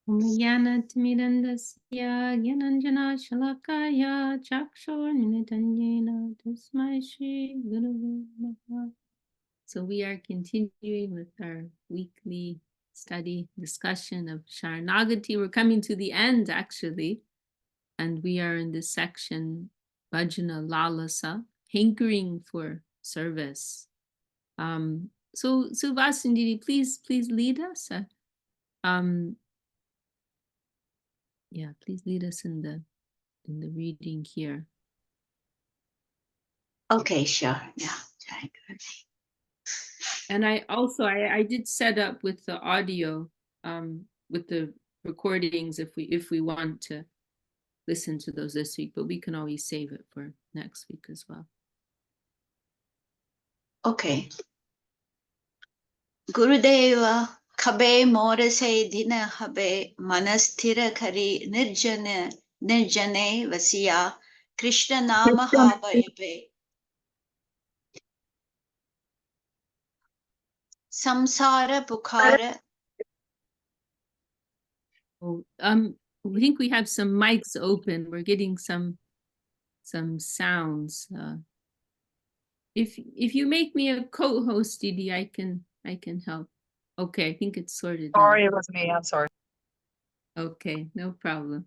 Omagyanatimirandasya Gyananjana Shalakaya Chakshurmilitanjena Tasmai Shri Gurave Namaha. So we are continuing with our weekly study discussion of Śaraṇāgati. We're coming to the end actually, and we are in this section Bhajana Lalasa, hankering for service. So Vasundhari, please lead us. Please lead us in the reading here. Okay, sure. Yeah. And I did set up with the audio, with the recordings if we want to listen to those this week, but we can always save it for next week as well. Okay. Gurudeva kabe morase dina habe manasthira kari nirjane vasiya Krishna nama habayabe samsara pukhara. Oh, I think we have some mics open. We're getting some sounds. If you make me a co-host, Didi, I can help. Okay, I think it's sorted. Sorry, now. it was me. I'm sorry. Okay, no problem.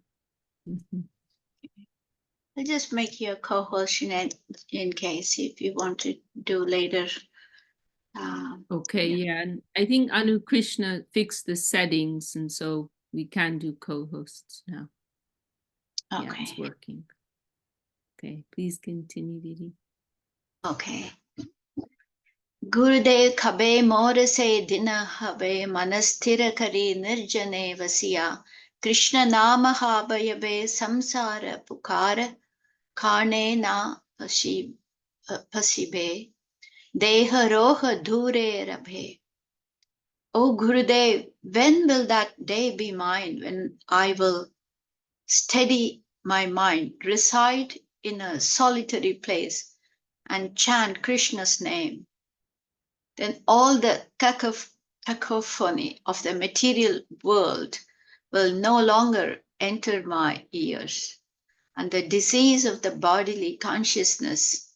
I'll just make you a co-host in case if you want to do later. Okay, yeah. And I think Anu Krishna fixed the settings, and so we can do co-hosts now. Okay. Yeah, it's working. Okay, please continue, Didi. Okay. Gurudev kabe morase dina habe manasthira kari nirjane vasiya Krishna nama habayabe samsara pukara kane na pasibe deha roha dhure rabhe. O Gurudev, when will that day be mine when I will steady my mind, reside in a solitary place and chant Krishna's name? Then all the cacophony of the material world will no longer enter my ears, and the disease of the bodily consciousness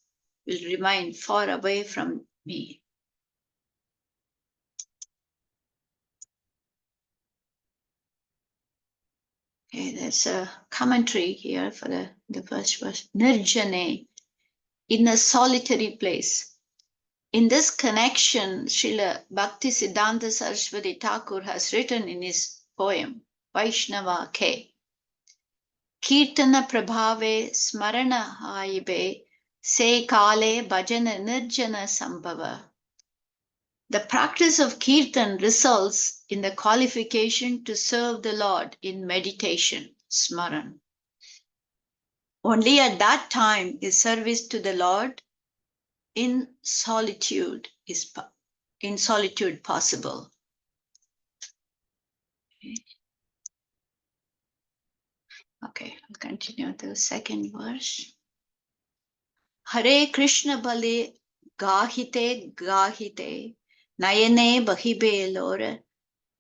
will remain far away from me. Okay, there's a commentary here for the first verse. Nirjane, in a solitary place. In this connection, Srila Bhaktisiddhanta Saraswati Thakur has written in his poem, Vaishnava Ke, Kirtana Prabhave Smarana Haibe Se Kale Bhajana Nirjana Sambhava. The practice of Kirtan results in the qualification to serve the Lord in meditation, Smaran. Only at that time is service to the Lord in solitude possible. Okay, I'll continue to the second verse. Hare Krishna bale gahite nayane bahibe lore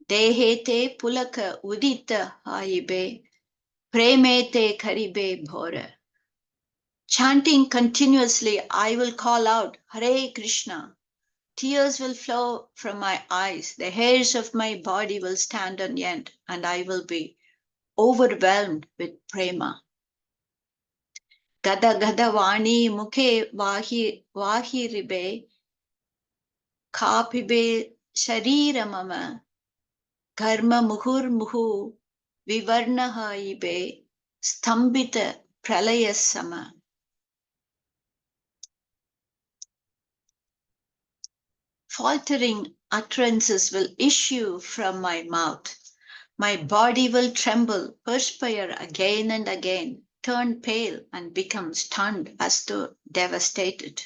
dehete pulaka udita haibe premete karibe bhore. Chanting continuously, I will call out, Hare Krishna. Tears will flow from my eyes. The hairs of my body will stand on end, and I will be overwhelmed with prema. Gada gada vani mukhe vahi ribe kapibe sharira mama karma muhur muhu vivarna haibe stambita pralaya sama. Faltering utterances will issue from my mouth. My body will tremble, perspire again and again, turn pale and become stunned as though devastated.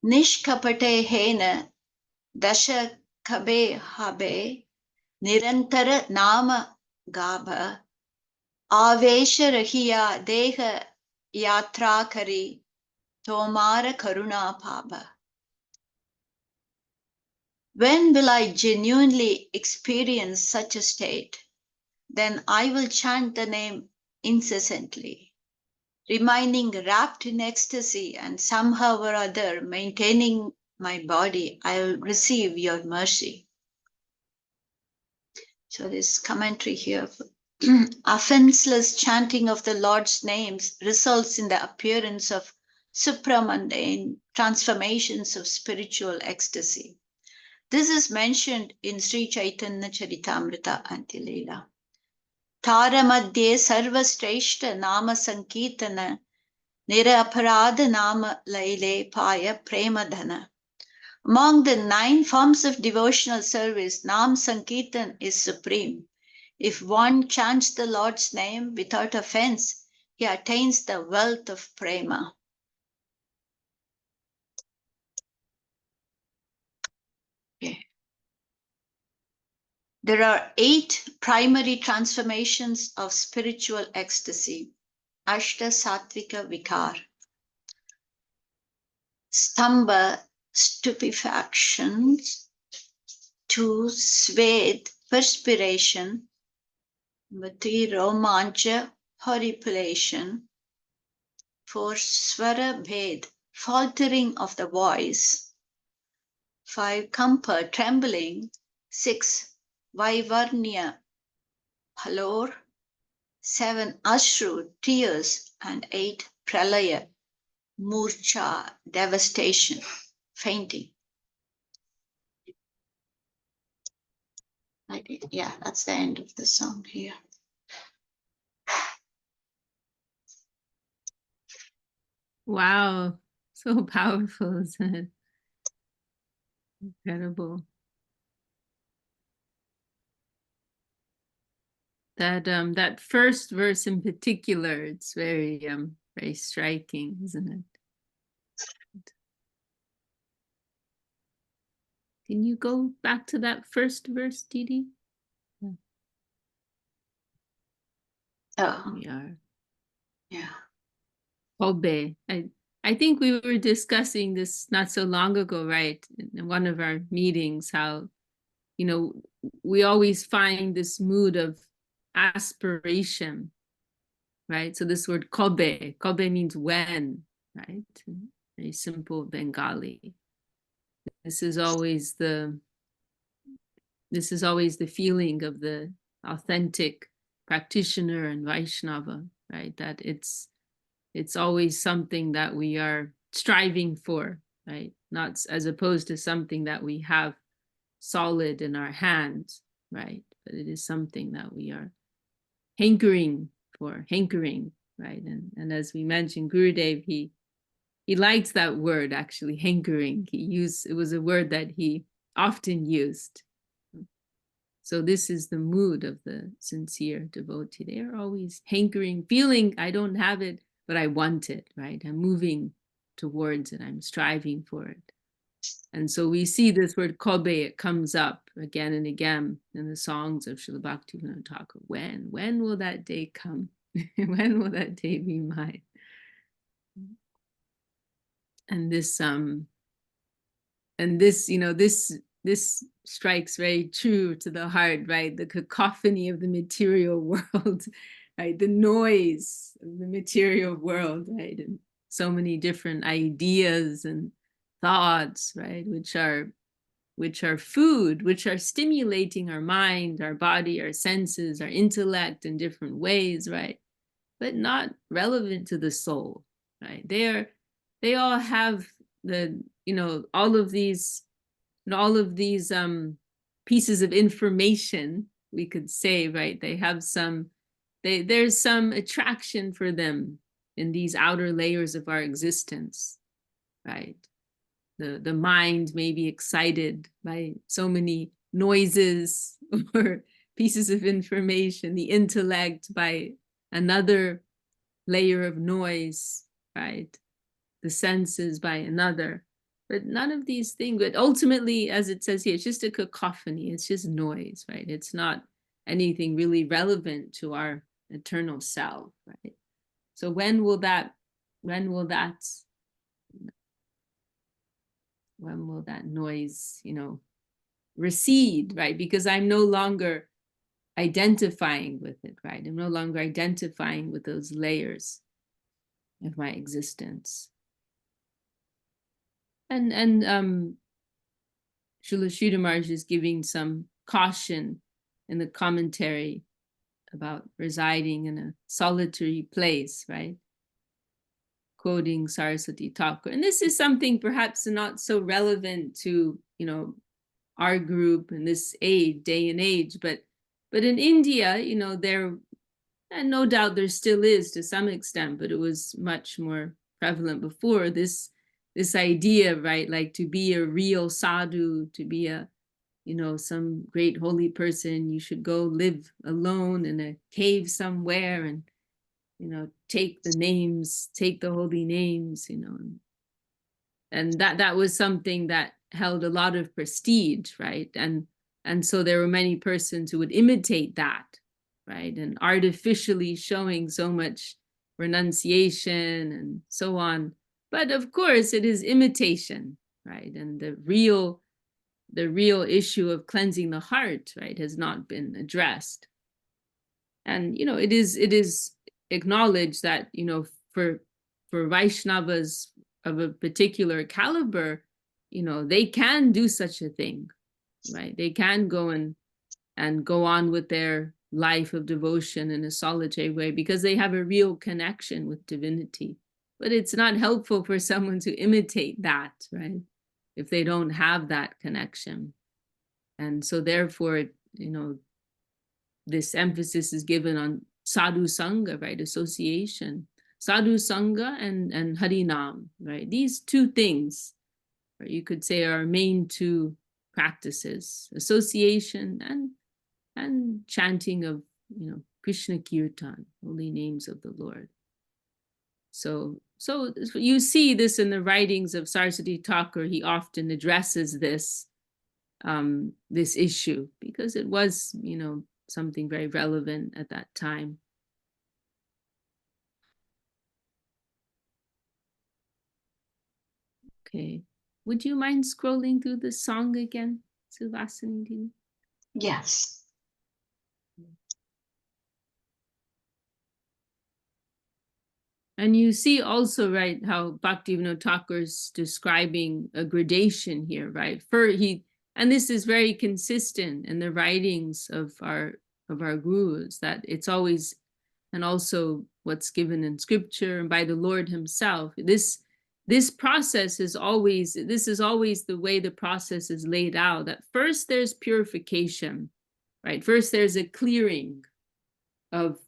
Nishkapate hena dasha kabe habe nirantara nama gabha avesha rahiya deha yatra kari tomara karuna paba. When will I genuinely experience such a state? Then I will chant the name incessantly, remaining wrapped in ecstasy and somehow or other maintaining my body. I will receive your mercy. So this commentary here. Offenseless chanting of the Lord's names results in the appearance of supramundane transformations of spiritual ecstasy. This is mentioned in Sri Chaitanya Charitamrita Antilila. Tara madhye sarvashreshta nama sankirtana niraparada nama laile paya premadhana. Among the 9 forms of devotional service, Nam Sankirtan is supreme. If one chants the Lord's name without offense, he attains the wealth of prema. Okay. There are 8 primary transformations of spiritual ecstasy. Ashta Sattvika Vikar. Stamba, stupefaction. 2, Sved, perspiration. 3, Romancha, horripilation. 4, Swara Bhed, faltering of the voice. 5, Kampa, trembling. 6, Vaivarnya, pallor. 7, Ashru, tears. And 8, Pralaya, murcha, devastation, fainting. Yeah, that's the end of the song here. Wow, so powerful, isn't it? Incredible. That first verse in particular, it's very very striking, isn't it? Can you go back to that first verse, Didi? Yeah. Oh, We are. yeah. Kobe. I think we were discussing this not so long ago, right? In one of our meetings, how, you know, we always find this mood of aspiration, right? So this word Kobe means when, right? Very simple Bengali. This is always the feeling of the authentic practitioner and Vaishnava, right? That it's always something that we are striving for, right? Not as opposed to something that we have solid in our hands, right? But it is something that we are hankering for, right? And as we mentioned, Gurudev, he likes that word, actually, hankering. It was a word that he often used. So this is the mood of the sincere devotee. They are always hankering, feeling, I don't have it, but I want it, right? I'm moving towards it. I'm striving for it. And so we see this word Kobe, it comes up again and again in the songs of Srila Bhaktivinoda Thakur. When will that day come? When will that day be mine? And this, this strikes very true to the heart, right? The cacophony of the material world, right? The noise of the material world, right? And so many different ideas and thoughts, right? Which are food, which are stimulating our mind, our body, our senses, our intellect in different ways, right? But not relevant to the soul, right? They all have all of these pieces of information, we could say, right? They have there's some attraction for them in these outer layers of our existence, right? The mind may be excited by so many noises or pieces of information, the intellect by another layer of noise, right? The senses by another. But none of these things, but ultimately, as it says here, it's just a cacophony, it's just noise, right? It's not anything really relevant to our eternal self, right? So when will that noise, recede, right? Because I'm no longer identifying with it, right? I'm no longer identifying with those layers of my existence. And Srila Sridhar Maharaj is giving some caution in the commentary about residing in a solitary place, right? Quoting Saraswati Thakur. And this is something perhaps not so relevant to, you know, our group in this day and age, but in India, you know, there, and no doubt there still is to some extent, but it was much more prevalent before, this idea, right? Like to be a real sadhu, to be a, you know, some great holy person, you should go live alone in a cave somewhere and, you know, take the holy names, you know. And that was something that held a lot of prestige, right? And so there were many persons who would imitate that, right? And artificially showing so much renunciation and so on. But of course, it is imitation, right? And the real issue of cleansing the heart, right, has not been addressed. And, you know, it is acknowledged that, you know, for Vaishnavas of a particular caliber, you know, they can do such a thing, right? They can go and go on with their life of devotion in a solitary way because they have a real connection with divinity. But it's not helpful for someone to imitate that, right? If they don't have that connection. And so therefore, you know, this emphasis is given on sadhu sangha, right? Association, sadhu sangha and harinam, right? These two things, right, you could say, are our main two practices: association and chanting of, you know, Krishna Kirtan, holy names of the Lord. So you see this in the writings of Saraswati Thakur. He often addresses this issue because it was, you know, something very relevant at that time. Okay, would you mind scrolling through the song again, Suvasini? Yes. And you see also, right, how Bhaktivinoda Thakur is describing a gradation here, right? And this is very consistent in the writings of our gurus, that it's always, and also what's given in scripture and by the Lord himself. This process is always, the way the process is laid out, that first there's purification, right? First there's a clearing of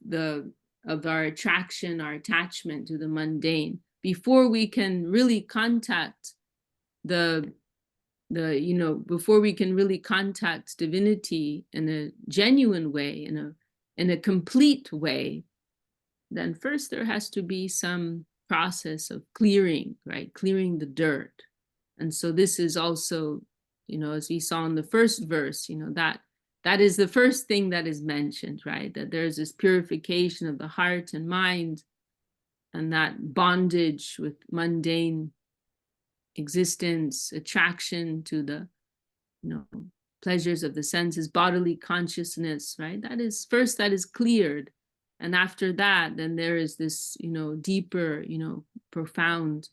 our attraction, our attachment to the mundane, before we can really contact before we can really contact divinity in a genuine way, in a complete way. Then first there has to be some process of clearing, right? Clearing the dirt. And so this is also, you know, as we saw in the first verse, you know, that is the first thing that is mentioned, right? That there's this purification of the heart and mind, and that bondage with mundane existence, attraction to the, you know, pleasures of the senses, bodily consciousness, right? That is cleared. And after that, then there is this, you know, deeper, you know, profound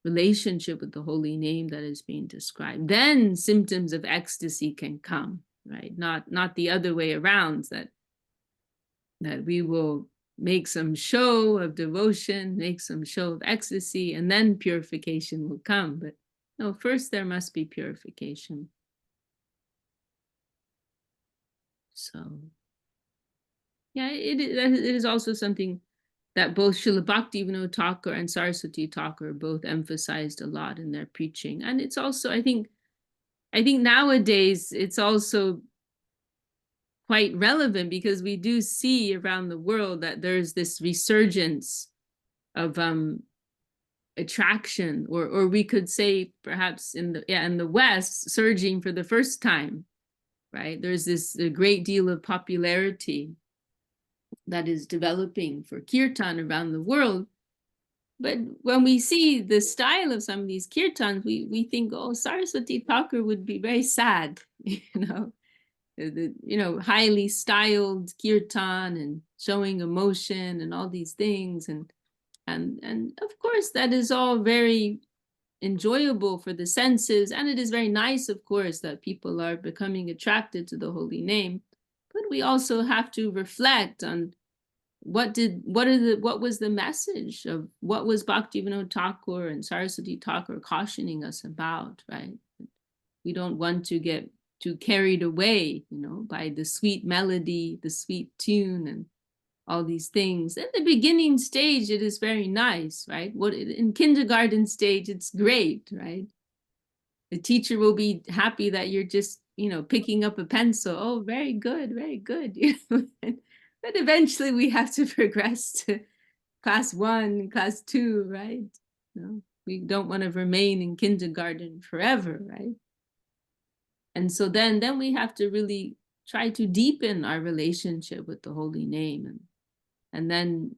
relationship with the holy name that is being described. Then symptoms of ecstasy can come, right? Not the other way around, that we will make some show of devotion, make some show of ecstasy, and then purification will come. But no, first there must be purification. So yeah, it is also something that both Srila Bhaktivinoda Thakur and Saraswati Thakur both emphasized a lot in their preaching. And it's also, I think nowadays it's also quite relevant, because we do see around the world that there's this resurgence of attraction, or we could say perhaps in the West, surging for the first time, right? There's a great deal of popularity that is developing for kirtan around the world. But when we see the style of some of these kirtans, we think, oh, Saraswati Thakur would be very sad, highly styled kirtan and showing emotion and all these things. And of course, that is all very enjoyable for the senses. And it is very nice, of course, that people are becoming attracted to the holy name. But we also have to reflect on what was the message of what was Bhaktivinoda Thakur and Saraswati Thakur cautioning us about, right? We don't want to get too carried away, by the sweet melody, the sweet tune, and all these things. In the beginning stage, it is very nice, right? In kindergarten stage, it's great, right? The teacher will be happy that you're just, picking up a pencil. Oh, very good, very good. But eventually we have to progress to class 1, class 2, right? We don't want to remain in kindergarten forever, right? And so then we have to really try to deepen our relationship with the holy name. And then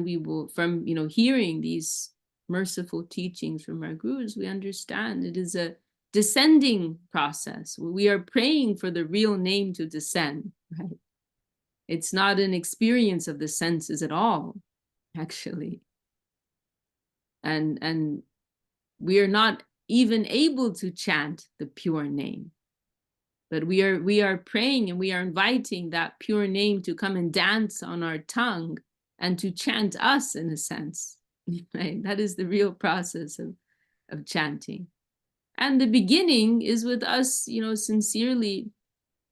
we will, from hearing these merciful teachings from our gurus, we understand it is a descending process. We are praying for the real name to descend, right? It's not an experience of the senses at all, actually. And we are not even able to chant the pure name. But we are praying and we are inviting that pure name to come and dance on our tongue and to chant us, in a sense. Right? That is the real process of chanting. And the beginning is with us, sincerely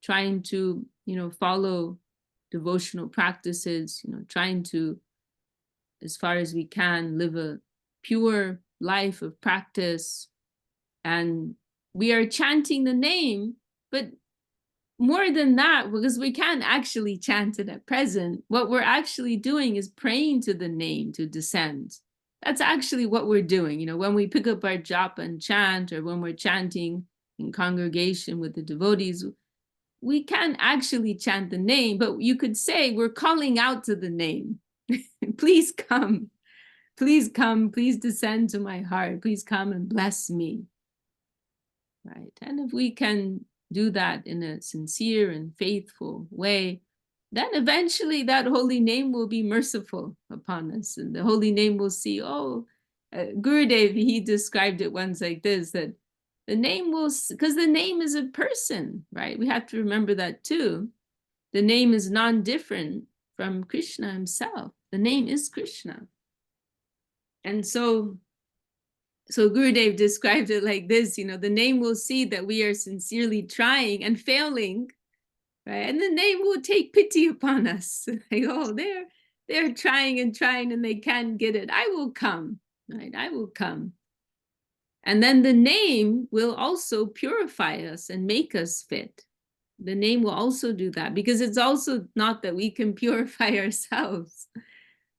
trying to, follow devotional practices, trying to, as far as we can, live a pure life of practice. And we are chanting the name, but more than that, because we can't actually chant it at present, what we're actually doing is praying to the name to descend. That's actually what we're doing. When we pick up our japa and chant, or when we're chanting in congregation with the devotees, we can't actually chant the name, but you could say we're calling out to the name. Please come, please come, please descend to my heart, please come and bless me. Right? And if we can do that in a sincere and faithful way, then eventually that holy name will be merciful upon us. And the holy name will see, Gurudev, he described it once like this, that the name will, because the name is a person, right? We have to remember that too. The name is non-different from Krishna himself. The name is Krishna. And so Gurudev described it like this, the name will see that we are sincerely trying and failing, right? And the name will take pity upon us. Like, oh, they're trying and trying and they can't get it. I will come, right? I will come. And then the name will also purify us and make us fit. The name will also do that, because it's also not that we can purify ourselves,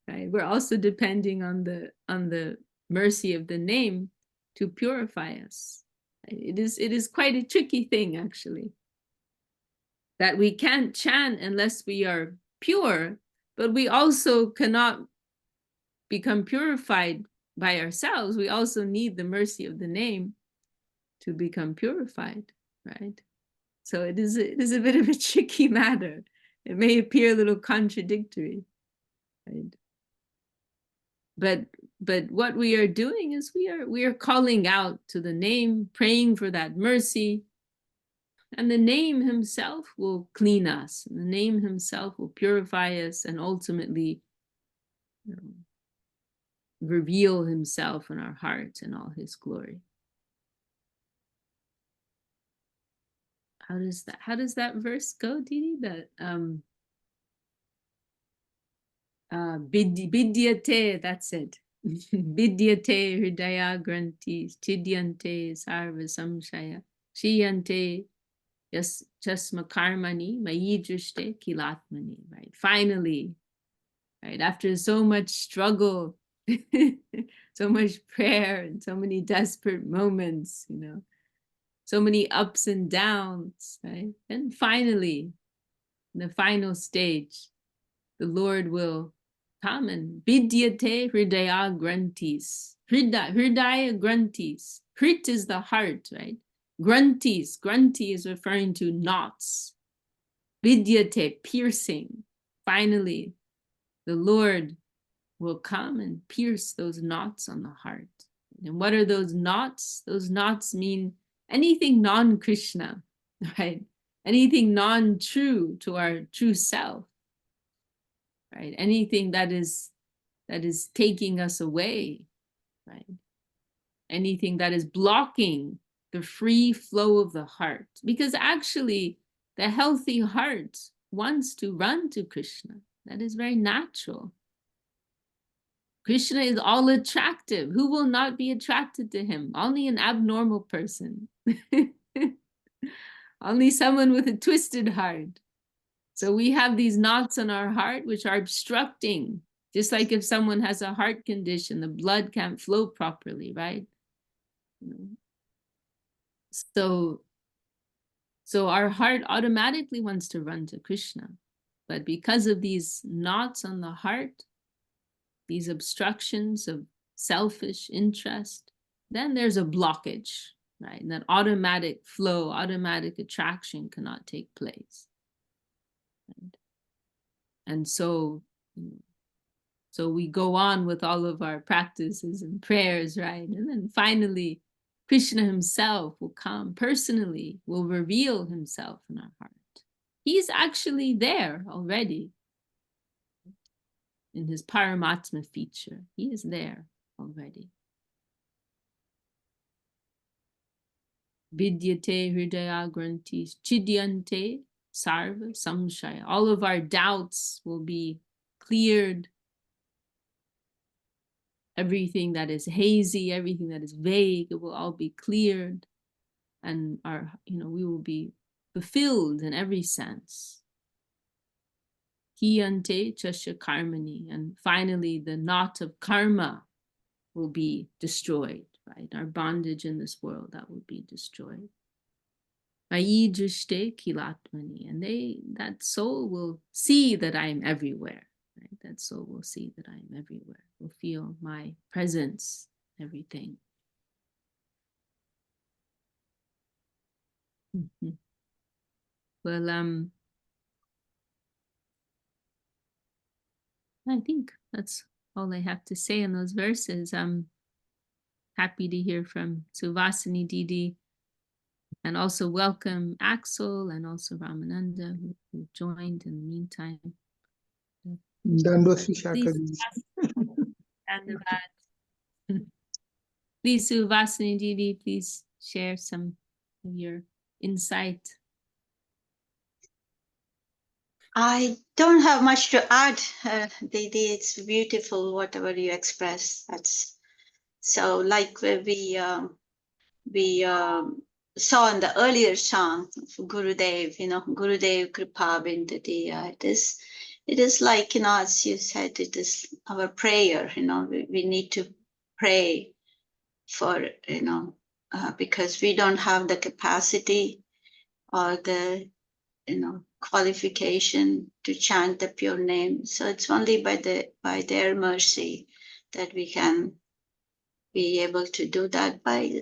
right? We're also depending on the mercy of the name to purify us. It is quite a tricky thing, actually, that we can't chant unless we are pure, but we also cannot become purified by ourselves. We also need the mercy of the name to become purified, right? So it is a bit of a tricky matter. It may appear a little contradictory, right? But what we are doing is we are calling out to the name, praying for that mercy, and the name himself will clean us. And the name himself will purify us and ultimately reveal himself in our hearts in all his glory. How does that verse go, Didi? That Vidyate, that's it. Vidyate hridaya granti chidyante sarva samshaya shiyante chasma karmani mayi drishte kilatmani. Right? Finally, right, after so much struggle, so much prayer and so many desperate moments, so many ups and downs, right? And finally, in the final stage, the Lord will come and vidyate hridaya grantis. Hridaya grantis. Hrit is the heart, right? Grantis. Granti is referring to knots. Vidyate, piercing. Finally, the Lord will come and pierce those knots on the heart. And what are those knots? Those knots mean anything non-Krishna, right? Anything non-true to our true self, right? Anything that is taking us away, right? Anything that is blocking the free flow of the heart. Because actually, the healthy heart wants to run to Krishna. That is very natural. Krishna is all attractive. Who will not be attracted to him? Only an abnormal person. Only someone with a twisted heart. So we have these knots on our heart which are obstructing. Just like if someone has a heart condition, the blood can't flow properly, right? So our heart automatically wants to run to Krishna. But because of these knots on the heart, these obstructions of selfish interest, then there's a blockage, right? And that automatic flow, automatic attraction cannot take place. Right? And so we go on with all of our practices and prayers, right? And then finally, Krishna himself will come personally, will reveal himself in our heart. He's actually there already. In his Paramatma feature, he is there already. Vidyate hridaya grantis chidyante sarva samshaya. All of our doubts will be cleared. Everything that is hazy, everything that is vague, it will all be cleared. And we will be fulfilled in every sense. Hiyante chasya karmani. And finally, the knot of karma will be destroyed, right? Our bondage in this world, that will be destroyed. Mayi drishte kilatmani. And that soul will see that I am everywhere. Right? That soul will see that I am everywhere. Will feel my presence, everything. Mm-hmm. Well, I think that's all I have to say in those verses. I'm happy to hear from Suvasini Didi, and also welcome Axel and also Ramananda who joined in the meantime. Please, Suvasini Didi, please share some of your insight. I don't have much to add, Didi. It's beautiful, whatever you express. That's so like we saw in the earlier song of Gurudev, Gurudev Kripa Bindadiya. It is like, as you said, it is our prayer, we need to pray for, because we don't have the capacity or the, qualification to chant the pure name. So it's only by their mercy that we can be able to do that.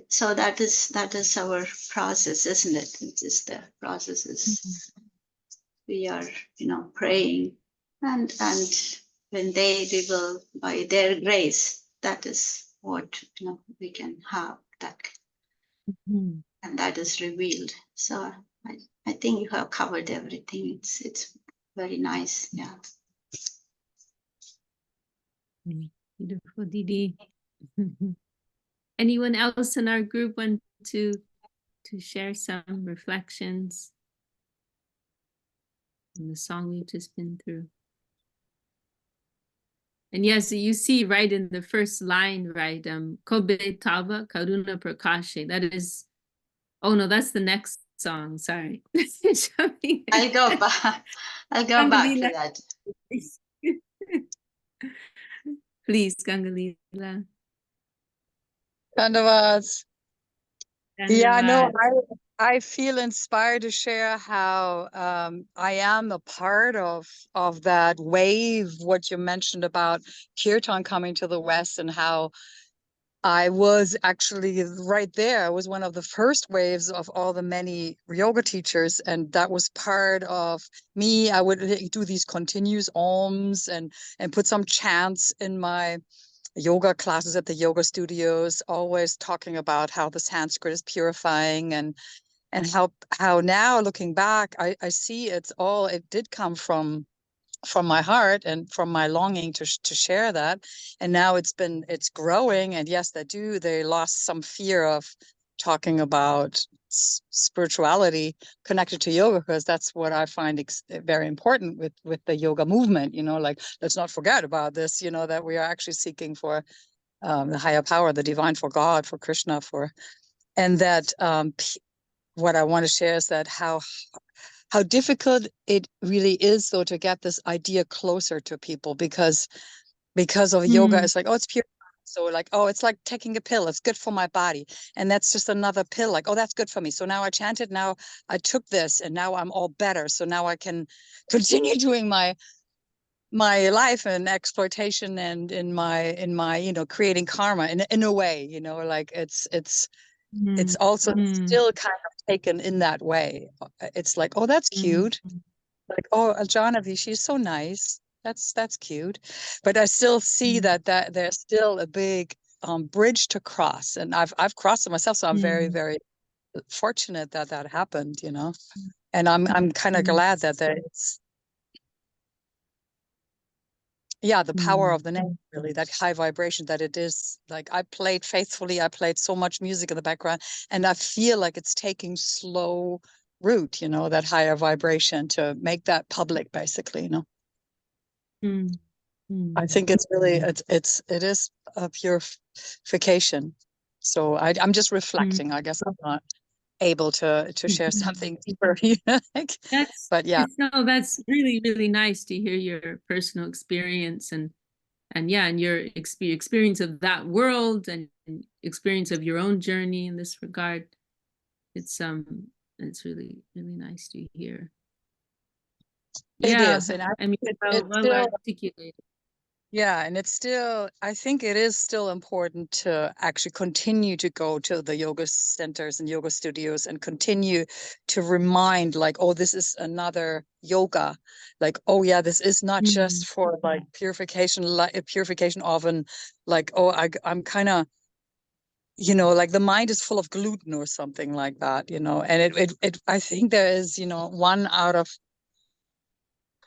So that is our process, isn't it? It is the process is we are, praying, and when they reveal by their grace, that is what we can have that, and that is revealed. So I think you have covered everything. It's very nice. Yeah. Beautiful, Didi. Anyone else in our group want to share some reflections on the song we've just been through? And yes, you see right in the first line, right? Kobe Tava Karuna Prakashe. That is, oh no, that's the next song. Sorry. I'll go back. I'll go back to that. Please, Gangalila. Dandavats. Yeah, no, I feel inspired to share how I am a part of that wave, what you mentioned about kirtan coming to the West, and how I was actually right there. I was one of the first waves of all the many yoga teachers, and that was part of me. I would do these continuous ohms and put some chants in my yoga classes at the yoga studios, always talking about how the Sanskrit is purifying, and how now looking back, I see it did come from my heart and from my longing to share that. And now it's growing, and yes, they lost some fear of talking about spirituality connected to yoga, because that's what I find very important with the yoga movement, like, let's not forget about this, that we are actually seeking for the higher power, the divine, for God, for Krishna, and that what I want to share is that how difficult it really is, though, to get this idea closer to people, because of yoga. It's like, oh, it's pure. So like, oh, it's like taking a pill. It's good for my body. And that's just another pill. Like, oh, that's good for me. So now I chanted. Now I took this, and now I'm all better. So now I can continue doing my life and exploitation, and in my creating karma in a way, like it's also still kind of taken in that way. It's like, oh, that's cute. Like, oh, Ajanavi, she's so nice. That's cute. But I still see that there's still a big bridge to cross, and I've crossed it myself. So I'm very, very fortunate that happened. And I'm kind of glad that there's the power of the name, really, that high vibration, that it is like, I played faithfully, I played so much music in the background, and I feel like it's taking slow root, that higher vibration, to make that public, basically. I think it's really, it is a purification. So I'm just reflecting. I guess I'm not able to share something deeper. But yeah. No, that's really, really nice to hear your personal experience, and your experience of that world, and experience of your own journey in this regard. It's really, really nice to hear. It is, and I mean, it's well still articulated. Yeah, and I think it is still important to actually continue to go to the yoga centers and yoga studios, and continue to remind, like, oh, this is another yoga. Like, oh yeah, this is not just for like purification, like purification of like, oh, I'm kind of, like the mind is full of gluten or something like that, and it I think there is, one out of,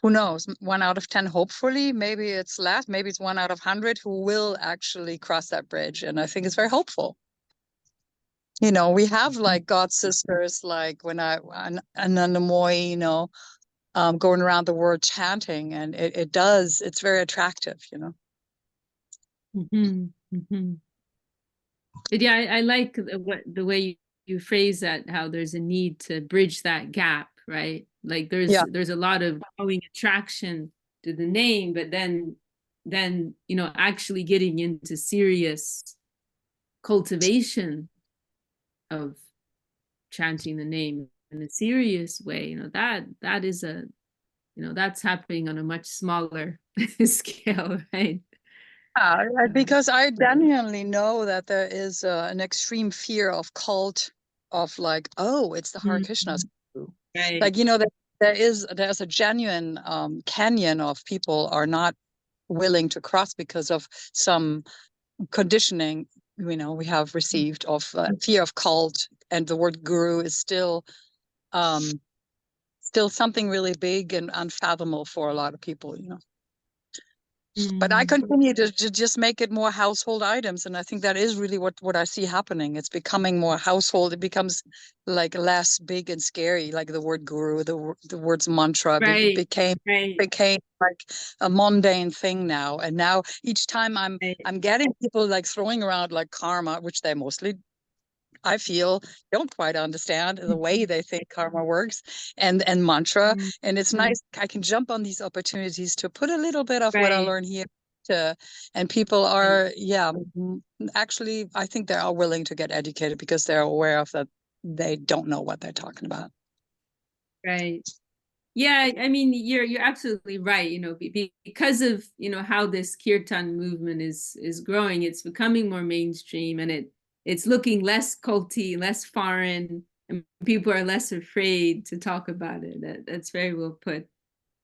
who knows, 1 out of 10, hopefully, maybe it's less, maybe it's 1 out of 100 who will actually cross that bridge. And I think it's very hopeful. We have like God sisters, like when Anandamoy, going around the world chanting, and it's very attractive, But yeah, I like the way you phrase that, how there's a need to bridge that gap, right? Like there's a lot of growing attraction to the name, but then actually getting into serious cultivation of chanting the name in a serious way, that is that's happening on a much smaller scale, right? Because I genuinely know that there is an extreme fear of cult, of like, oh, it's the Hare Krishnas. Right. Like, there's a genuine canyon of people are not willing to cross because of some conditioning, we have received, of fear of cult, and the word guru is still something really big and unfathomable for a lot of people, But I continue to just make it more household items, and I think that is really what I see happening. It's becoming more household. It becomes like less big and scary, like the word guru, the words mantra became like a mundane thing now. And now each time I'm getting people like throwing around like karma, which they mostly, I feel, don't quite understand the way they think karma works, and mantra. And it's nice. I can jump on these opportunities to put a little bit of what I learn here and people are, actually, I think they are willing to get educated because they're aware of that they don't know what they're talking about. Right. Yeah, I mean, you're absolutely right. You know, because of, you know, how this kirtan movement is growing, it's becoming more mainstream, and it's looking less culty, less foreign, and people are less afraid to talk about it. That's very well put.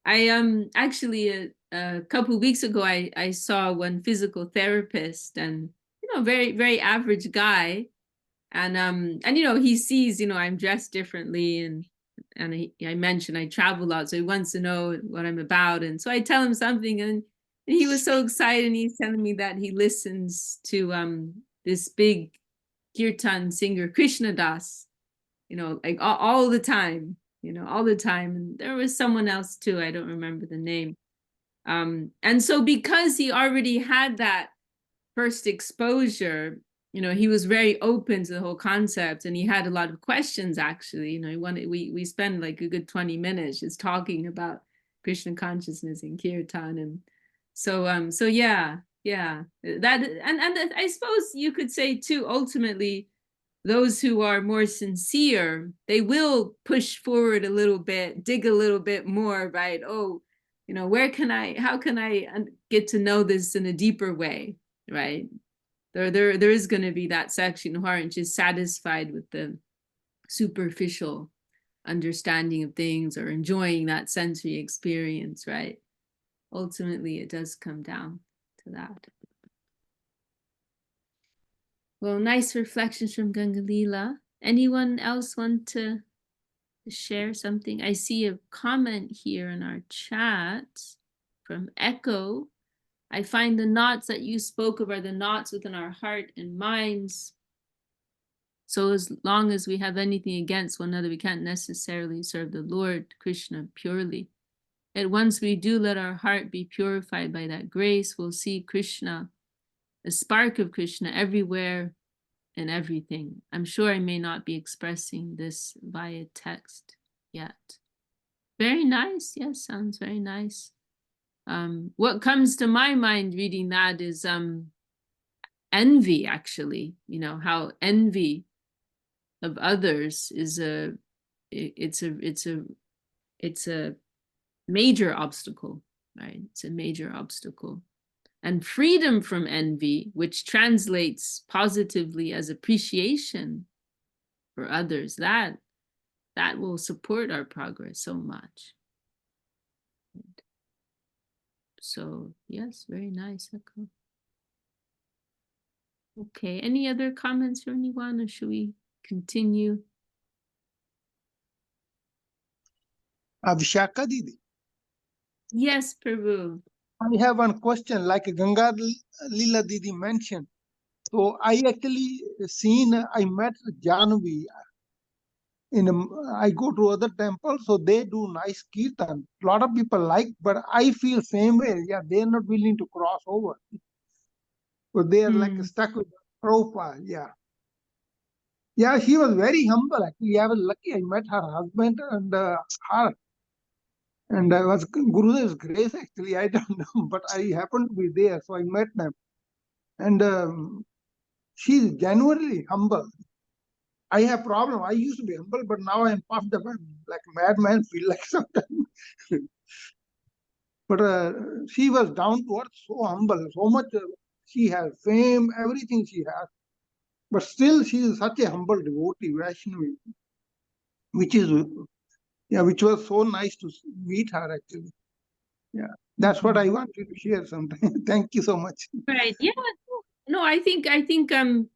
I actually a couple of weeks ago I saw one physical therapist, and you know, very average guy, and you know, he sees, you know, I'm dressed differently, and I mentioned I travel a lot, so he wants to know what I'm about, and so I tell him something, and he was so excited, and he's telling me that he listens to this big kirtan singer Krishna Das, you know, like all the time, you know, all the time. And there was someone else too, I don't remember the name. And so because he already had that first exposure, you know, he was very open to the whole concept, and he had a lot of questions actually. You know, we spend like a good 20 minutes just talking about Krishna consciousness and kirtan. And so yeah, that, and I suppose you could say too, ultimately those who are more sincere, they will push forward a little bit, dig a little bit more, right? Oh, you know, how can I get to know this in a deeper way, right? There is going to be that section who aren't just satisfied with the superficial understanding of things or enjoying that sensory experience, right? Ultimately, it does come down to that. Well, nice reflections from Gangalila. Anyone else want to share something? I see a comment here in our chat from Echo. I find the knots that you spoke of are the knots within our heart and minds. So as long as we have anything against one another, we can't necessarily serve the Lord Krishna purely. Yet once we do let our heart be purified by that grace, we'll see Krishna, a spark of Krishna everywhere and everything. I'm sure I may not be expressing this via text yet. Very nice. Yes, sounds very nice. What comes to my mind reading that is envy, actually. You know, how envy of others is it's a major obstacle, right? It's a major obstacle. And freedom from envy, which translates positively as appreciation for others, that will support our progress so much. So yes, very nice, Echo. Okay, any other comments from anyone, or should we continue? Vishaka Didi, Yes, Prabhu. I have one question, like Ganga Lila Didi mentioned. So I actually I met Janvi I go to other temples, so they do nice kirtan. A lot of people like, but I feel same way. Yeah, they're not willing to cross over. So they are like stuck with Prabhupada. Yeah. Yeah, she was very humble. Actually, I was lucky. I met her husband and her. And I was Gurudev's grace, actually. I don't know, but I happened to be there, so I met them. And she's genuinely humble. I have problem. I used to be humble, but now I'm puffed up. I'm like a madman, feel like sometimes. But she was down to earth, so humble, so much. She has fame, everything she has. But still, she is such a humble devotee, Vaishnavi, which was so nice to meet her, actually. Yeah, that's what I wanted to share sometime. Thank you so much. Right. Yeah. No, I think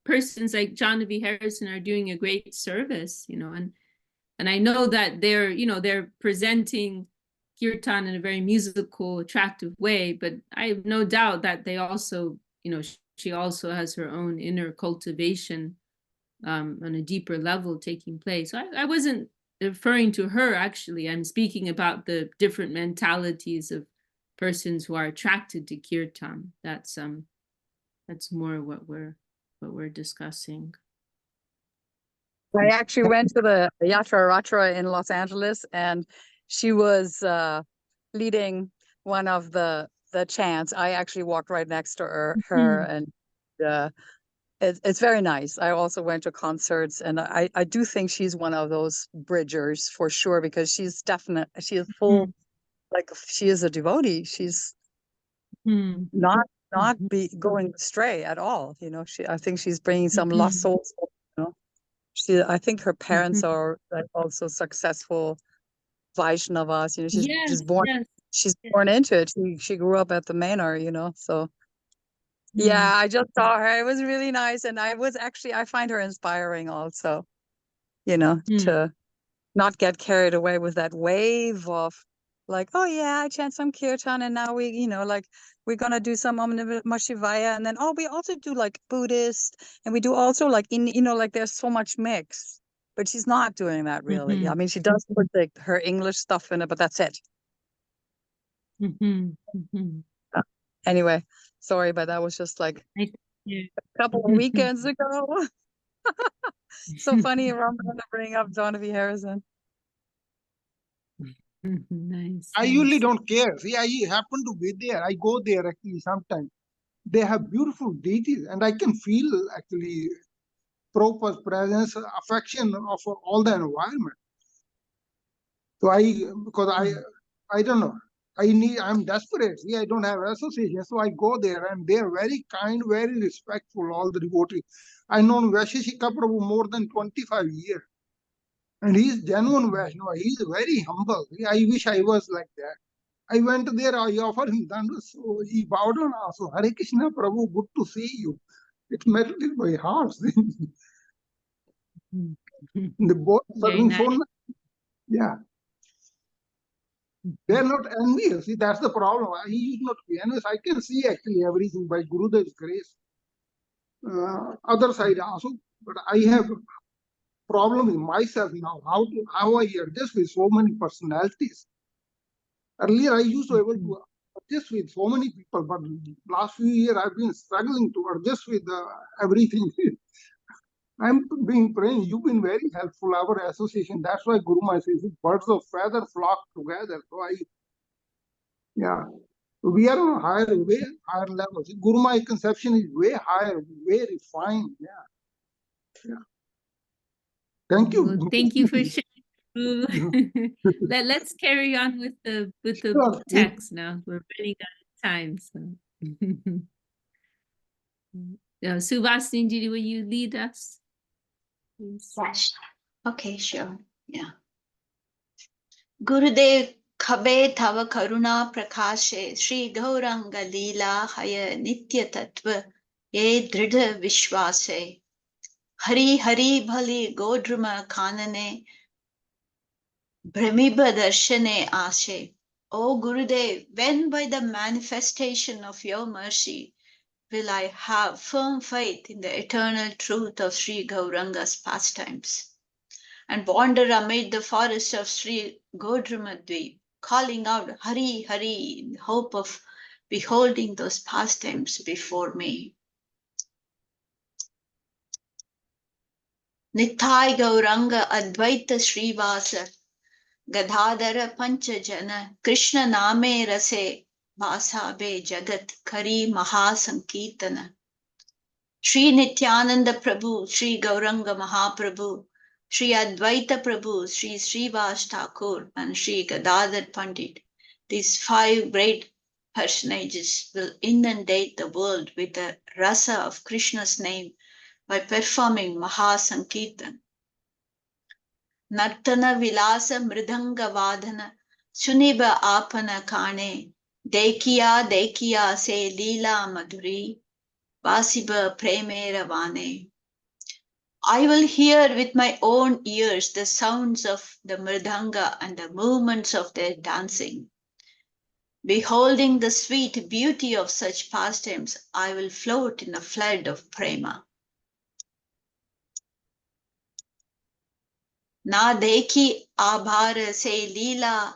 persons like Genevieve Harrison are doing a great service, you know, and I know that they're presenting kirtan in a very musical, attractive way, but I have no doubt that they also, you know, she also has her own inner cultivation on a deeper level taking place. So I wasn't referring to her, actually. I'm speaking about the different mentalities of persons who are attracted to kirtan. That's more what we're discussing. I actually went to the Yatra Ratra in Los Angeles, and she was leading one of the chants. I actually walked right next to her and it's very nice. I also went to concerts, and I do think she's one of those bridgers for sure, because she is full, like she is a devotee. She's not be going astray at all. You know, I think she's bringing some lost souls. You know, I think her parents are like also successful Vaishnavas. You know, she's just born. She's born into it. She grew up at the manor. You know, so. Yeah, I just saw her. It was really nice. And I find her inspiring also, you know, to not get carried away with that wave of like, oh yeah, I chant some kirtan and now we, you know, like we're going to do some Om Namah Shivaya. And then, oh, we also do like Buddhist, and we do also like, you know, like there's so much mix, but she's not doing that really. I mean, she does put like her English stuff in it, but that's it. Anyway, sorry, but that was just like a couple of weekends ago. So funny, I'm going to bring up Donovan Harrison. Nice. I usually don't care. See, I happen to be there. I go there actually sometimes. They have beautiful deities, and I can feel actually Prabhupada's presence, affection of all the environment. So I don't know. I'm desperate. See, I don't have association. So I go there, and they're very kind, very respectful, all the devotees. I know Vaisheshika Prabhu more than 25 years. And he's genuine Vaishnava. He's very humble. I wish I was like that. I went there, I offered him dandas. So he bowed down also. Hare Krishna Prabhu, good to see you. It melted my heart. The both serving so nice. Yeah. They're not envious. See, that's the problem. He used not to be envious. I can see actually everything by Gurudev's grace. Other side also, but I have a problem with myself now. How I adjust with so many personalities. Earlier, I used to be able to adjust with so many people, but last few years I've been struggling to adjust with everything. I'm being praying. You've been very helpful, our association. That's why Guru Maharaj says birds of feather flock together. So we are on a way higher level. See, Guru Maharaj conception is way higher, way refined. Yeah. Thank you. Well, thank you for sharing. Let's carry on with the Sure. text now. We're running out of time. So, Subhasinji, will you lead us? Please. Yes. Okay, sure. Yeah. Gurudev Khabe Tava Karuna Prakashe Sri Gauranga Leela Haya Nitya Tattva Ye Dridha Vishwase Hari Hari Bhali Godruma Kanane Brahmiba Darshane Ashe. O Gurudev, when by the manifestation of your mercy will I have firm faith in the eternal truth of Sri Gauranga's pastimes, and wander amid the forest of Sri Godrumadweep, calling out Hari Hari in hope of beholding those pastimes before me. Nithai Gauranga Advaita Srivasa Gadadhara Panchajana Krishna Name Rase Vasabe Jagat Kari Mahasankirtana. Sri Nityananda Prabhu, Sri Gauranga Mahaprabhu, Sri Advaita Prabhu, Sri Srivas Thakur, and Sri Gadadhar Pandit. These five great personages will inundate the world with the rasa of Krishna's name by performing Mahasankirtan. Nartana Vilasa Mridanga Vadana Suniba Apana Kane Dekiya Se Leela Madhuri Vasiba Premera Vane. I will hear with my own ears the sounds of the mridanga and the movements of their dancing. Beholding the sweet beauty of such pastimes, I will float in a flood of prema. Na dekhi abhar se leela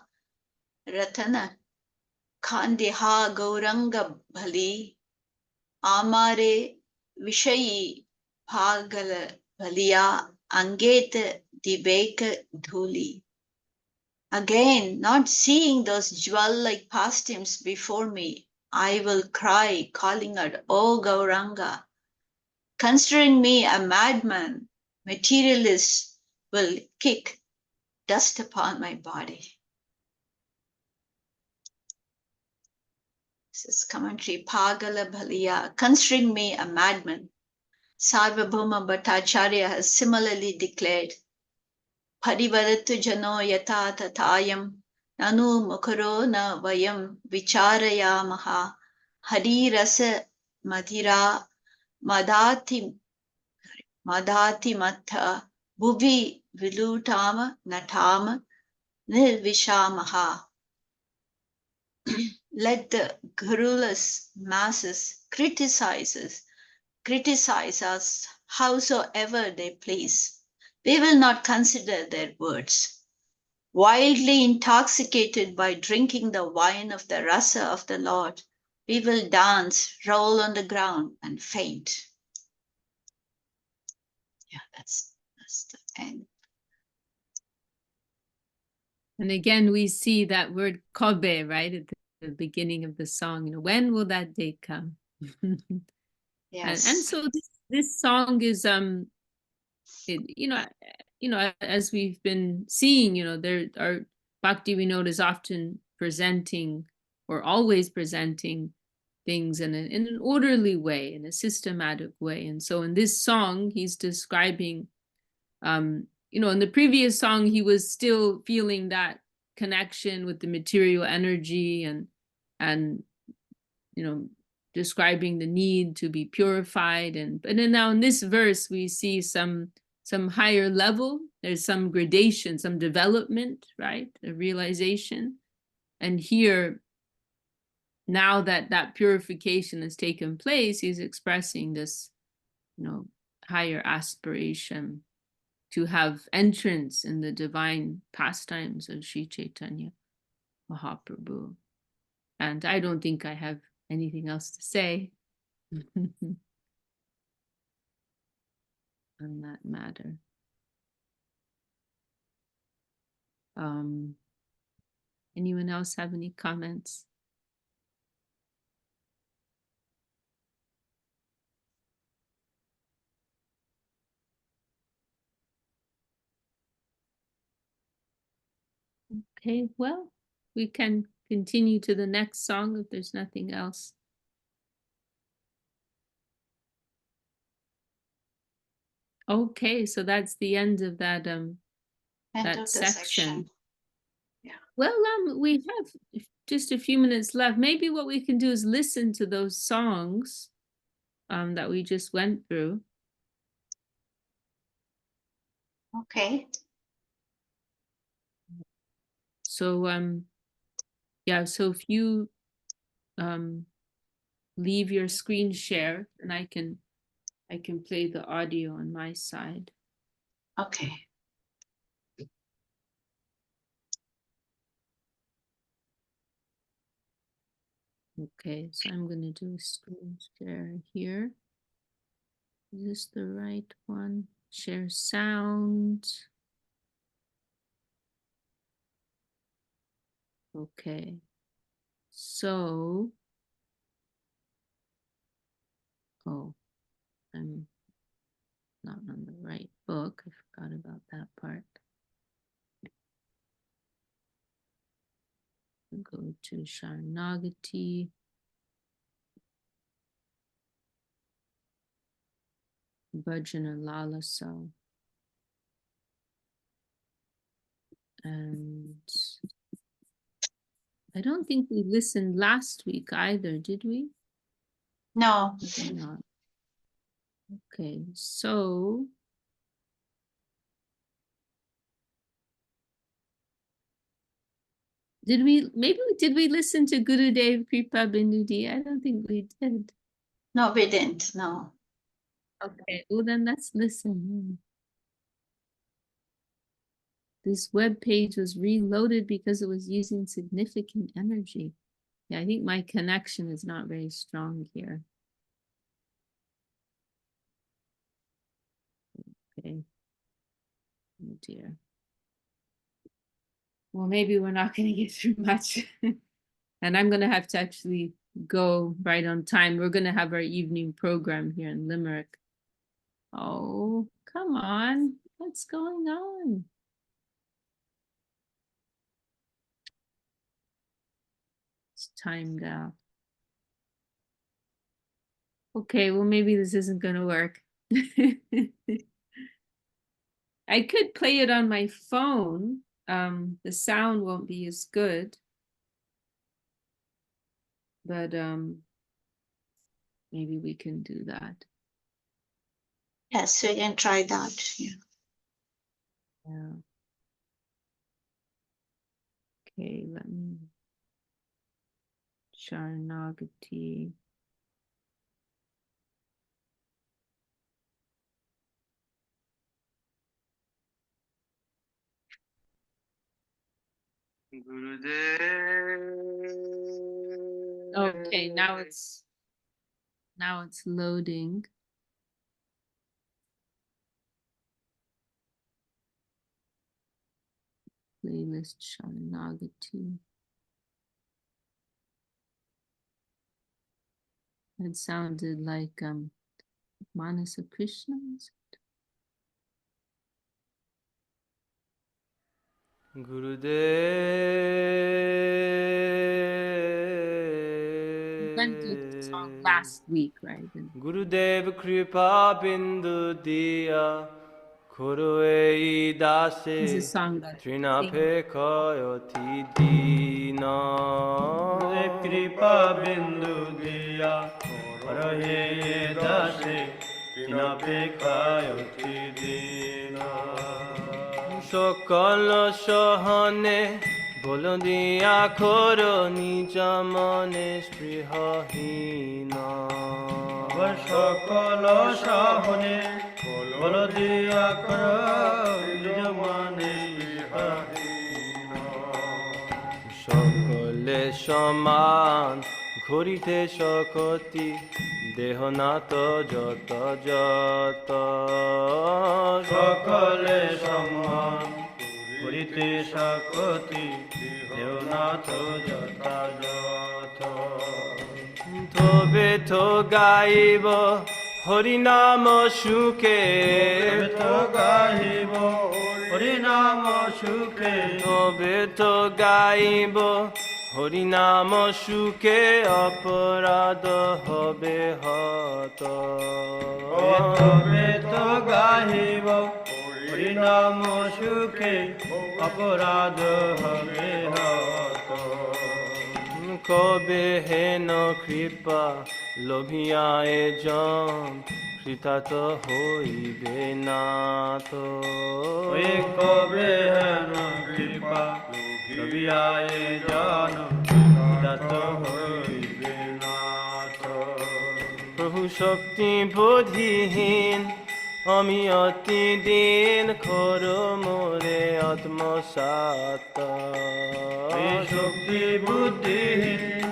ratana khandiha gauranga bhali amare vishayi bhagala bhaliya angeta dibeka dhuli. Again, not seeing those jewel-like pastimes before me, I will cry, calling out, O Gauranga, Considering me a madman, materialists will kick dust upon my body. This is commentary. Pagala Bhaliya. Considering me a madman, Sarvabhauma Bhattacharya has similarly declared, Parivadatu jano yata tatayam nanu mukaro na vayam vicharayamaha hari rasa madhira madati matha bhuvi vilutama natama nirvishamaha. Let the garrulous masses criticize us howsoever they please. We will not consider their words. Wildly intoxicated by drinking the wine of the rasa of the Lord, we will dance, roll on the ground, and faint. Yeah, that's the end. And again, we see that word kobe, right, at the beginning of the song. When will that day come? Yes. And so this song is as we've been seeing, there are Bhakti, we note, is often presenting or always presenting things in an orderly way, in a systematic way. And so in this song, he's describing, in the previous song, he was still feeling that connection with the material energy and describing the need to be purified. But then now in this verse, we see some higher level. There's some gradation, some development, right? A realization. And here, now that purification has taken place, he's expressing this, higher aspiration to have entrance in the divine pastimes of Sri Chaitanya Mahaprabhu. And I don't think I have anything else to say on that matter. Anyone else have any comments? Okay, well, we can continue to the next song if there's nothing else. Okay, so that's the end of that section. Yeah. Well, we have just a few minutes left. Maybe what we can do is listen to those songs that we just went through. Okay. So so if you leave your screen share, and I can play the audio on my side. Okay. Okay, so I'm going to do a screen share here. Is this the right one? Share sound. Okay, so, I'm not on the right book. I forgot about that part. Go to Śaraṇāgati. Bhajana Lalasa. And I don't think we listened last week either, did we? No. Not. Okay, so did we listen to Gurudev Kripa Bindudi? I don't think we did. No, we didn't. No. Okay, well then let's listen. This web page was reloaded because it was using significant energy. Yeah, I think my connection is not very strong here. Okay. Oh dear. Well, maybe we're not going to get through much. And I'm going to have to actually go right on time. We're going to have our evening program here in Limerick. No, come on. What's going on? It's timed out. Okay, well, maybe this isn't going to work. I could play it on my phone. The sound won't be as good. But maybe we can do that. Yes, we can try that. Yeah. Yeah. Okay, let me. Śaraṇāgati. Okay, now it's loading. Playlist Śaraṇāgati. It sounded like Manasa Krishna. Gurudev. Went to the song last week, right? Gurudev Kripa Bindu Diya Kuruei This is a Dase song that Trinape Kayoti Dina Gurudev Kripa Bindu Diya Kuruei Dase Trinape Kayoti Dina সকল সহনে বল দিয়া করো নিজ মনে স্পৃহহীন সকল সহনে বল দিয়া করো নিজ মনে সকলে সমান ঘড়িতে শকতি দেহ না তো যত যত সকলে সমান করিতে শকতি দেবনাথ যথাযথ তবে তো গাইব হরিনাম সুখে তো গাইব হরিনাম সুখে তবে তো গাইব হরিনাম সুখে অপরাধ হবে হত তবে তো গাইব হরিনাম সুখে অপরাধ হবে হত কবে হেন কৃপা লোভিয়ায় জন কৃতাত হইবে না তো কবে হেন কৃপা লোভিয়ায় জন কৃতাত হইবে না তো প্রভু শক্তি বোধিহীন আমি অতি দিন খর মোরে আত্মসাত শক্তি বুদ্ধিহীন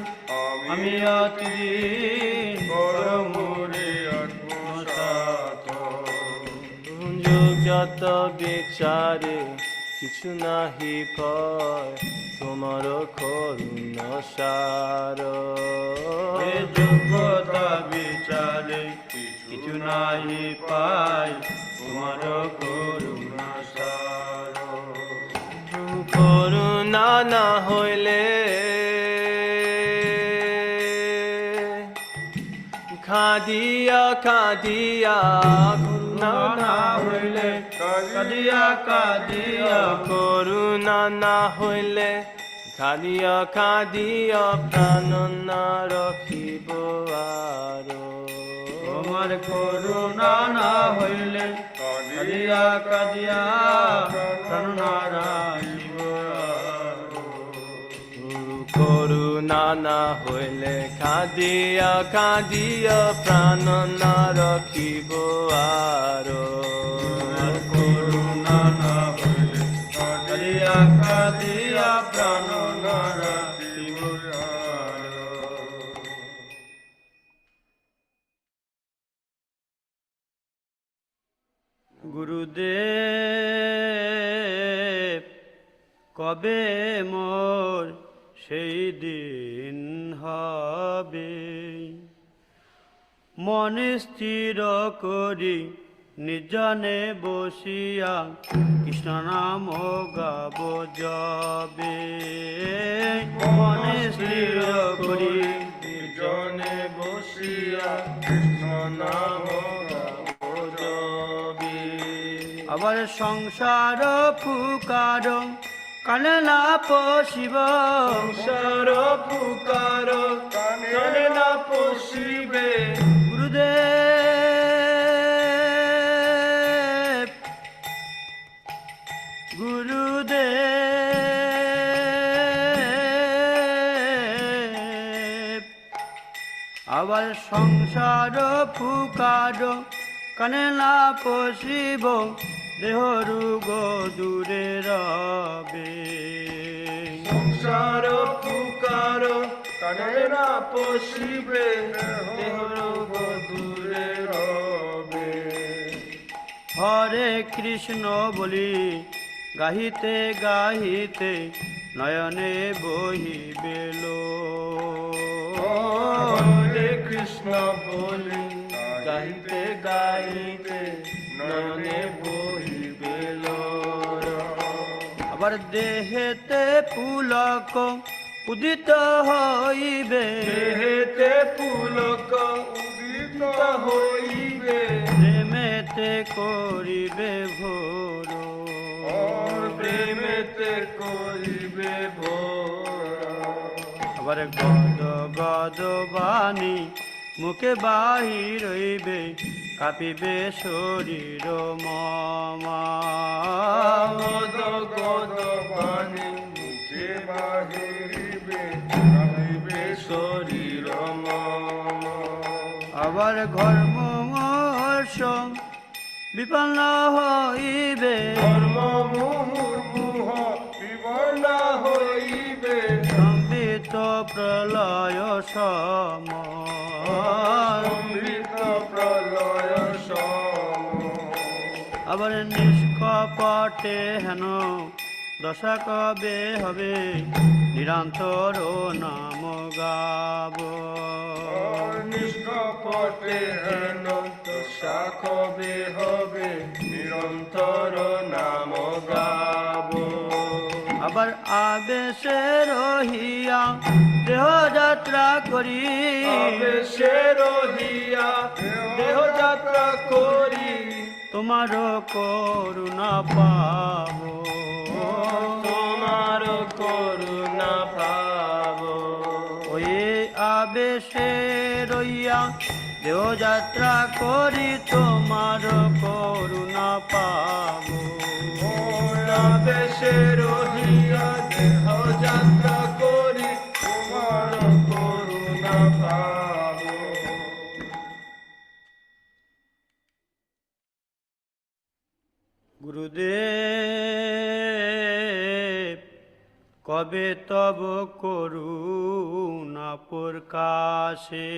আমি অতি বড় মোরে আত্মসাত যত বিচারে কিছু নাহি পয় তোমার করুণ সার যোগ্যতা বিচারে কিছু নাই পাই তোমার করুণা সার করুণা না হইলে খাদিয়া খাদিয়া করুণা না হইলে কাদিয়া কাদিয়া করুণা না হইলে খাদিয়া খাদিয়া প্রাণ না রখিব আরো তোমার করুণা না হইলে কাদিয়া কাদিয়া প্রাণনারায়ণ করুণা না হইলে খাদিয়া খাদিয়া প্রাণ না রখিব আরো করুণা না হইলে কাদিয়া কাদিয়া প্রাণনারায়ণ গুরুদেব কবে মোর সেই দিন হবে মনে স্থির করি নির্জনে বসিয়া কৃষ্ণ নাম গাব যাবে মনে স্থির করি নির্জনে বসিয়া কৃষ্ণ নাম গাব যাবে। আবার সংসার ফুকার কানে না পশিব সংসার পুকার কানে না পশিবে গুরুদেব গুরুদেব আবার সংসার ফুকার কানে না পশিব দেহ রোগ দূরে রবে সংসার পুকার কানে না পশিবে দেহ রোগ দূরে রবে। হরে কৃষ্ণ বলি গাহিতে গাহিতে নয়নে বহিবে হরে কৃষ্ণ বলি গাইতে গাইতে নয়নে বহিবে লোর। আবার দেহেতে পুলক উদিত হইবে দেহেতে পুলক উদিত হইবে প্রেমেতে করিবে ভোর প্রেমেতে করিবে ভোর। আবার গদ গদ বাণী মুখে বাহির হইবে কাঁপিবে শরীর মামা গদ গদ বাণী মুখে বাহিরিবে কাঁপিবে শরীর মম। আবার ঘর্ম মহর্ষ বিপন্ন হইবে ধর্ম মুহুর্মুহ বিবর্ণ হইবে সম্বিত প্রলয় সম অমৃত প্রলয় সম। আবার নিষ্কপটে হেন দশা কবে হবে নিরন্তর নাম গাব নিষ্কপটে হেন দশা কবে হবে নিরন্তর নাম গাব। আবার আবেশে রহিয়া দেহ যাত্রা করি আবেশে রহিয়া দেহ যাত্রা করি তোমার করুণা পাব তোমার করুণা পাব। ওই আবেশে রইয়া দেহ যাত্রা করি তোমার করুণা পাব আবেশে রহিয়া দেহ যাত্রা করি তোমার করুণা পাব। গুরুদেব কবে তব করুণা প্রকাশে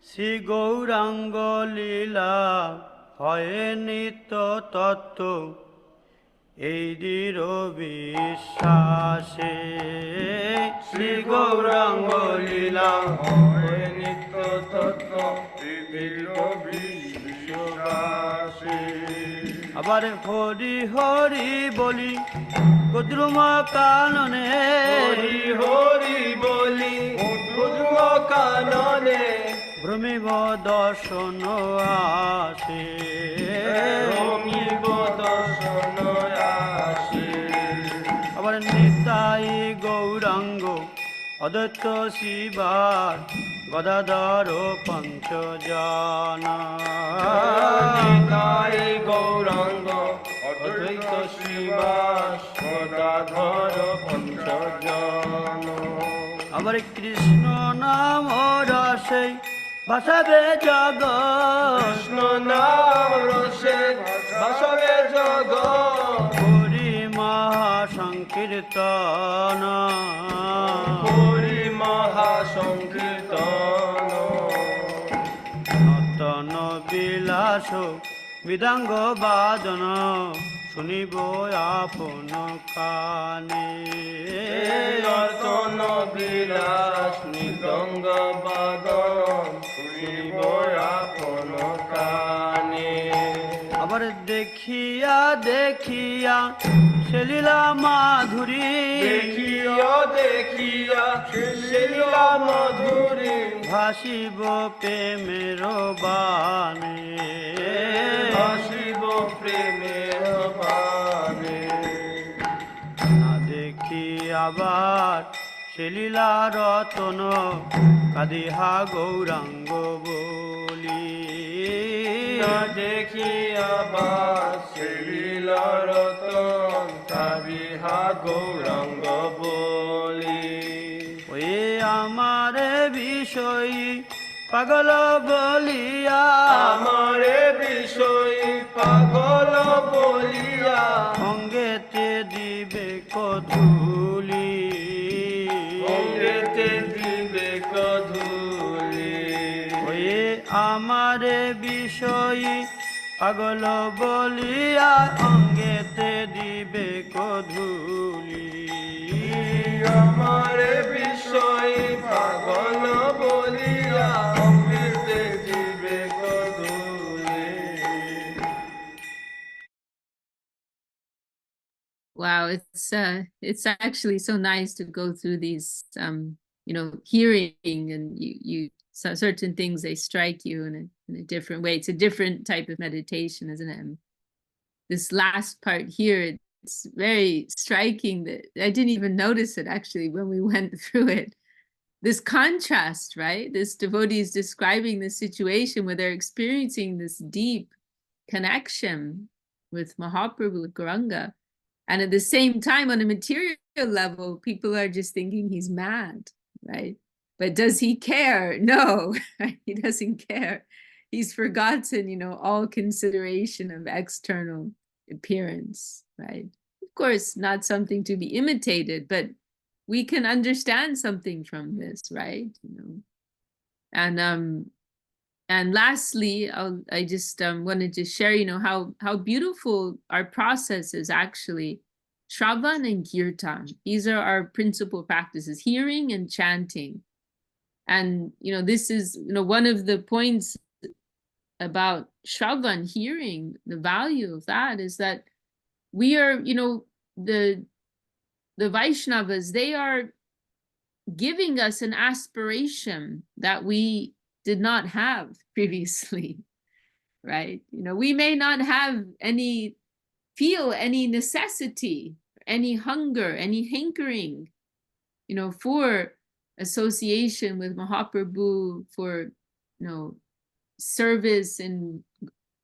শ্রী গৌরাঙ্গ লীলা হয় নিত্য তত্ত্ব এই দৃঢ় বিশ্বাসে শ্রী গৌরাঙ্গ লীলা হয় নিত্য তত্ত্ব দৃঢ় বিশ্বাসে। আবার হরি হরি বলি গদ্রুম কাননে হরি হরি বলি মধুর কাননে ভ্রমিব দর্শন আসে রমিব দর্শন আসে। আবার নিতাই গৌরাঙ্গ অদ্বৈত শিবার গদাধর পঞ্চজন নিতাই গৌরাঙ্গ অদ্বৈত শিবাস গদাধর পঞ্চজন। আবার কৃষ্ণ নাম রসে ভাসাবে জগৎ কৃষ্ণ নাম রসে ভাসবে জগৎ হরি মহাসংকীর্তন হরি মহাসংকীর্তন। নর্তন বিলাস মৃদাঙ্গ বাদন শুনিব আপন কানে নর্তন বিলাস মৃদঙ্গ বাদন শুনিব আপন আবার দেখিয়া দেখিয়া সে লীলা মাধুরী দেখিয়া দেখিয়া সে লীলা মাধুরী ভাসিব প্রেমের বাণে ভাসিব প্রেমের বাণে না দেখি আবার সে লীলা রতন কাদিহা গৌরাঙ্গ বলি না দেখি আবার সে লীলা রতন কাদিহা গৌরাঙ্গ বলি ওই আমার বিষয়ী পাগল বলিয়া আমারে বিষয় পাগল বলিয়া অঙ্গেতে দিবে কধুলি অঙ্গেতে দিবে কধুলি ওই আমার বিষয়ী পাগল বলিয়া অঙ্গেতে দিবে কধুলি আমার বিষয় পাগল বলিয়া অমৃতে দিবে কধুলি Wow, it's actually so nice to go through these hearing, and you so certain things, they strike you in a different way. It's a different type of meditation, isn't it? And this last part here, it's very striking that I didn't even notice it actually when we went through it. This contrast, right? This devotee is describing the situation where they're experiencing this deep connection with Mahaprabhu, with Gauranga. And at the same time, on a material level, people are just thinking he's mad, right? But does he care? No, he doesn't care. He's forgotten, all consideration of external appearance, right? Of course, not something to be imitated, but we can understand something from this, right? And lastly, I just wanted to share, how beautiful our process is actually. Shravan and Kirtan, these are our principal practices, hearing and chanting. And, this is, one of the points about Shravan, hearing, the value of that is that we are, the Vaishnavas, they are giving us an aspiration that we did not have previously, right? We may not have feel any necessity, any hunger, any hankering, for association with Mahaprabhu, for, service in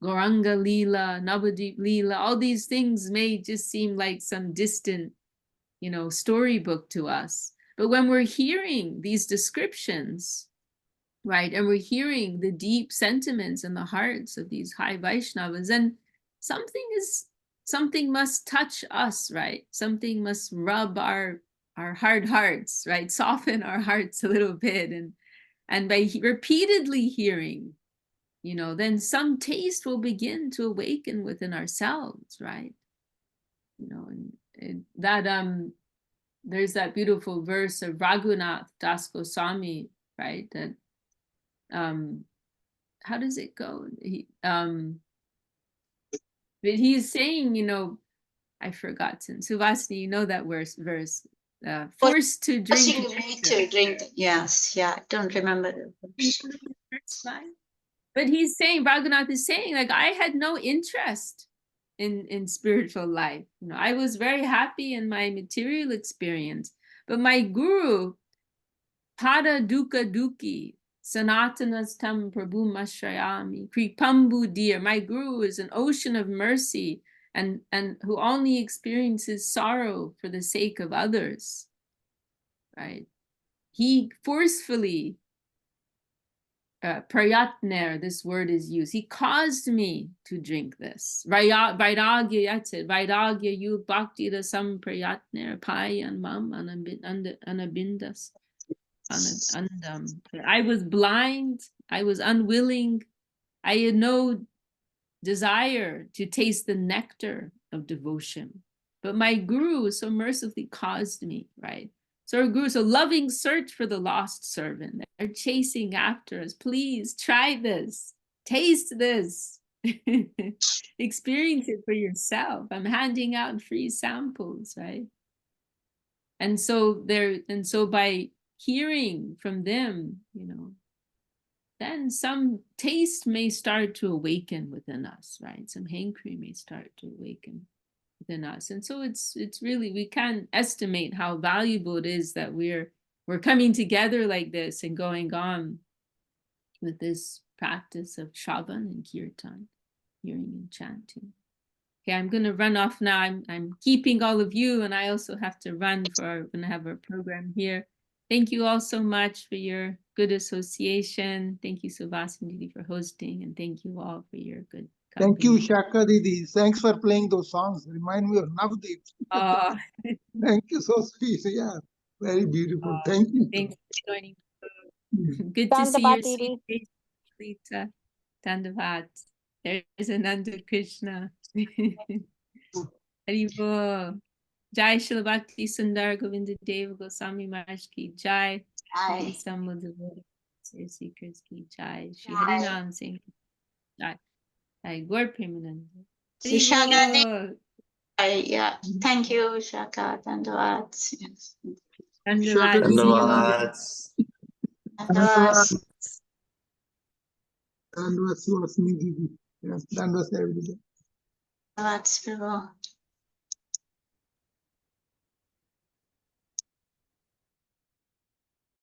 Gauranga Leela, Navadip Leela. All these things may just seem like some distant, storybook to us. But when we're hearing these descriptions, right, and we're hearing the deep sentiments in the hearts of these high Vaishnavas, then something must touch us, right? Something must rub our hard hearts, right? Soften our hearts a little bit. And by repeatedly hearing, then some taste will begin to awaken within ourselves, right? And that there's that beautiful verse of Raghunath Das Goswami, right? That how does it go? But he's saying, I've forgotten. Suvasini, you know that verse. Forced to drink. Yes, yeah, I don't remember the verse. But he's saying, Raghunath is saying, like, I had no interest in spiritual life. I was very happy in my material experience. But my guru, Pada Dukkha Dukhi, Sanatanastam Prabhu Mashrayami, Kripambu dear. My guru is an ocean of mercy and who only experiences sorrow for the sake of others, right? He forcefully, prayatner, this word is used. He caused me to drink this. Vairagya yatsid, vairagya yu bhakti rasam prayatner payan mam anabindas. I was blind, I was unwilling, I had no desire to taste the nectar of devotion. But my guru so mercifully caused me, right? So our guru, so loving search for the lost servant. They're chasing after us. Please try this, taste this. Experience it for yourself. I'm handing out free samples, right? And so by hearing from them, then some taste may start to awaken within us, right? Some hankering may start to awaken within us. And so it's really, we can't estimate how valuable it is that we're coming together like this and going on with this practice of Shravan and Kirtan, hearing and chanting. Okay, I'm going to run off now. I'm keeping all of you, and I also have to run we're going to have our program here. Thank you all so much for your good association. Thank you, Subhasini, for hosting, and thank you all for your good company. Thank you, Shaka Didi. Thanks for playing those songs. Remind me of Navdeep. Oh, Thank you, so sweet. Yeah, very beautiful. Thank you. thanks for joining. Mm. Good to see your Dandavat, Didi. sweet face, Lita. Dandavat. There's Ananda Krishna. Haribo. Jai Shri Bhakti Sundar Govinda Deva Goswami Maharaj ki Jai. Jai. Sri Seekers ki Jai. Shri Harinam Singh ki Jai. Jai Gaur Premanand. Shishagadi. Haribo. Yeah, thank you, Shaka. Dandavat. Yes. Dandavat. Shaka See you all. Dhanavad. Dandavat. Dandavat, Subhasini Didi. Yes, Dandavat, everybody. Dandavat, Prabhu.